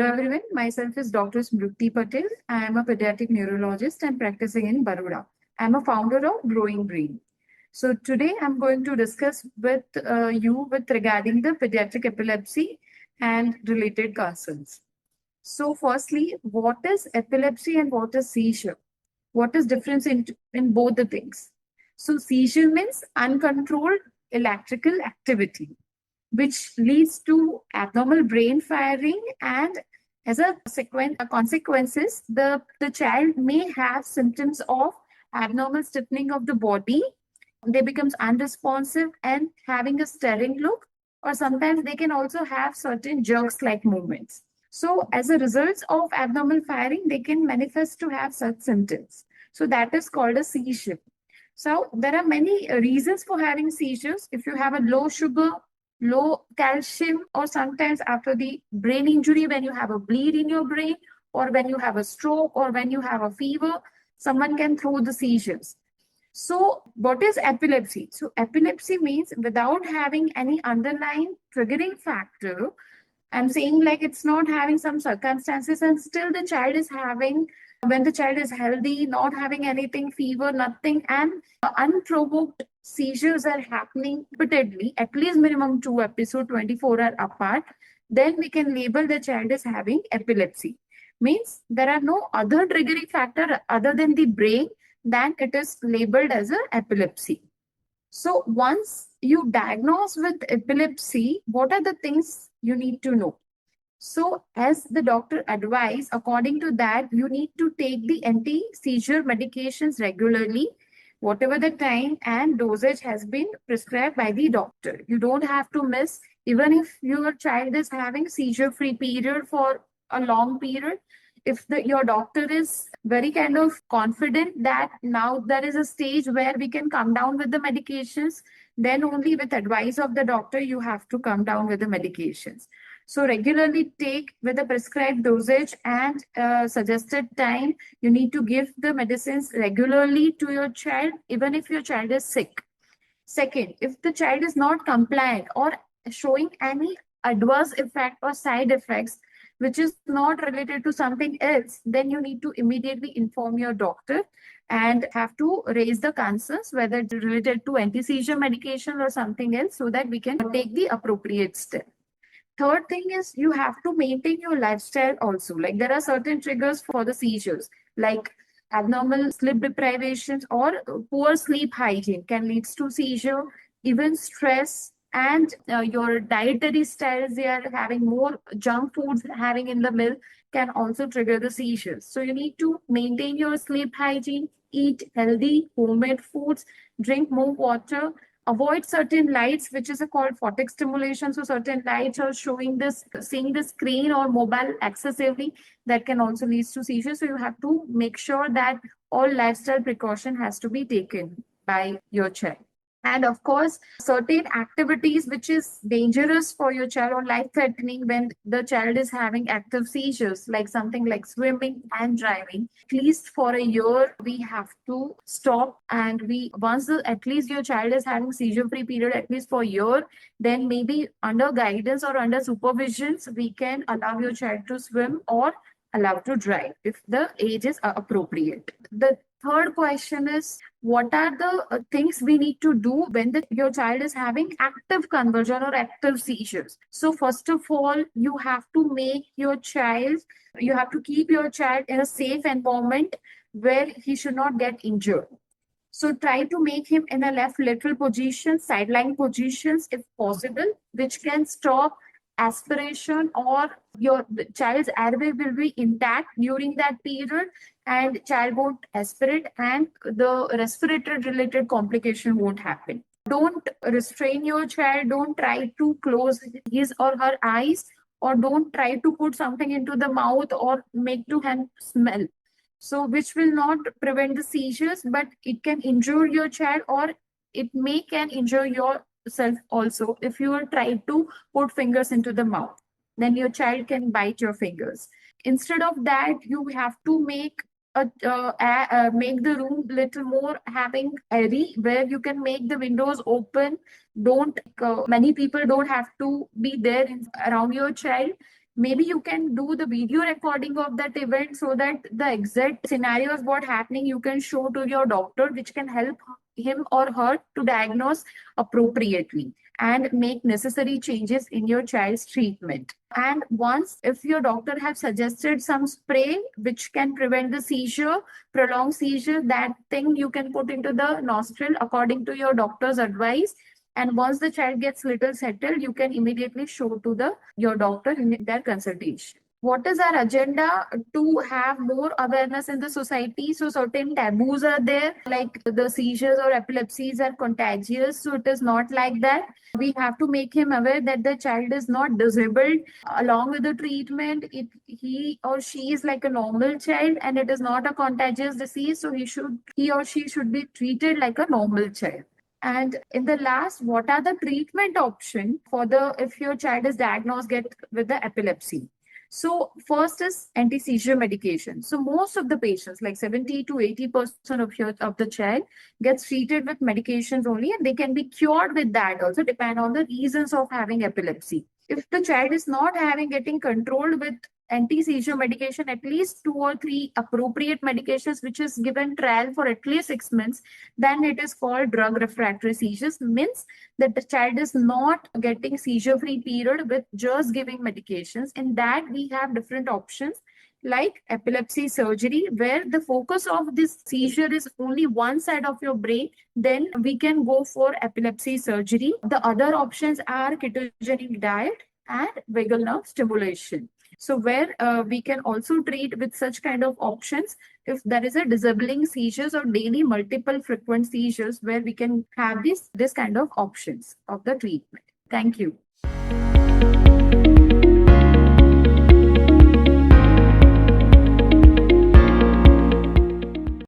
Hello everyone, myself is Dr. Smruti Patel. I am a pediatric neurologist and practicing in Baroda. I am a founder of Growing Brain. So today I'm going to discuss with you with regarding the pediatric epilepsy and related concerns. So firstly, what is epilepsy and what is seizure? What is difference in both the things? So seizure means uncontrolled electrical activity which leads to abnormal brain firing, and as a consequences the child may have symptoms of abnormal stiffening of the body. They becomes unresponsive and having a staring look, or sometimes they can also have certain jerks like movements. So as a result of abnormal firing, they can manifest to have such symptoms. So that is called a seizure. So there are many reasons for having seizures. If you have a low sugar, low calcium, or sometimes after the brain injury, when you have a bleed in your brain, or when you have a stroke, or when you have a fever, someone can throw the seizures. So what is epilepsy? So epilepsy means without having any underlying triggering factor. I'm saying like it's not having some circumstances and still the child is having, when the child is healthy, not having anything, fever, nothing, and unprovoked seizures are happening repeatedly, at least minimum 2 episodes, 24 are apart, then we can label the child as having epilepsy. Means there are no other triggering factor other than the brain, then it is labeled as a epilepsy. So once you diagnose with epilepsy, what are the things you need to know? So as the doctor advised, according to that, you need to take the anti-seizure medications regularly, whatever the time and dosage has been prescribed by the doctor. You don't have to miss, even if your child is having seizure-free period for a long period. If your doctor is very kind of confident that now there is a stage where we can come down with the medications, then only with advice of the doctor, you have to come down with the medications. So regularly take with the prescribed dosage and suggested time. You need to give the medicines regularly to your child, even if your child is sick. Second, if the child is not compliant or showing any adverse effect or side effects, which is not related to something else, then you need to immediately inform your doctor and have to raise the concerns, whether it's related to anti-seizure medication or something else, so that we can take the appropriate step. Third thing is you have to maintain your lifestyle also. Like there are certain triggers for the seizures, like abnormal sleep deprivations or poor sleep hygiene can lead to seizure, even stress and your dietary styles, they are having more junk foods having in the meal can also trigger the seizures. So you need to maintain your sleep hygiene, eat healthy homemade foods, drink more water, avoid certain lights, which is called photic stimulation. So certain lights are showing this, seeing the screen or mobile excessively, that can also lead to seizures. So you have to make sure that all lifestyle precaution has to be taken by your child. And of course, certain activities which is dangerous for your child or life-threatening when the child is having active seizures, like something like swimming and driving, at least for a year, we have to stop. And once at least your child is having seizure-free period, at least for a year, then maybe under guidance or under supervisions, we can allow your child to swim or allow to drive if the age is appropriate. The third question is, what are the things we need to do when your child is having active convulsion or active seizures? So first of all, you have to keep your child in a safe environment where he should not get injured. So try to make him in a left lateral position, sideline positions if possible, which can stop aspiration, or the child's airway will be intact during that period and child won't aspirate and the respiratory related complication won't happen. Don't restrain your child. Don't try to close his or her eyes, or don't try to put something into the mouth or make to him smell. So which will not prevent the seizures, but it can injure your child, or it can injure yourself also. If you are trying to put fingers into the mouth, then your child can bite your fingers. Instead of that, you have to make the room little more having airy, where you can make the windows open. Don't many people don't have to be there around your child. maybe you can do the video recording of that event so that the exact scenarios what happening you can show to your doctor, which can help him or her to diagnose appropriately and make necessary changes in your child's treatment. And once if your doctor have suggested some spray which can prevent the seizure, prolonged seizure, that thing you can put into the nostril according to your doctor's advice. And once the child gets little settled, you can immediately show to the your doctor in their consultation. What is our agenda? To have more awareness in the society. So certain taboos are there, like the seizures or epilepsies are contagious. So it is not like that. We have to make him aware that the child is not disabled. Along with the treatment, he or she is like a normal child and it is not a contagious disease. So he or she should be treated like a normal child. And in the last, what are the treatment option for the if your child is diagnosed get with the epilepsy? So first is anti-seizure medication. So most of the patients, like 70 to 80% of the child, gets treated with medications only, and they can be cured with that also, depend on the reasons of having epilepsy. If the child is not getting controlled with anti-seizure medication, at least 2 or 3 appropriate medications, which is given trial for at least 6 months, then it is called drug refractory seizures, means that the child is not getting seizure free period with just giving medications. In that we have different options like epilepsy surgery, where the focus of this seizure is only one side of your brain, then we can go for epilepsy surgery. The other options are ketogenic diet and vagal nerve stimulation. So where we can also treat with such kind of options if there is a disabling seizures or daily multiple frequent seizures, where we can have this kind of options of the treatment. Thank you.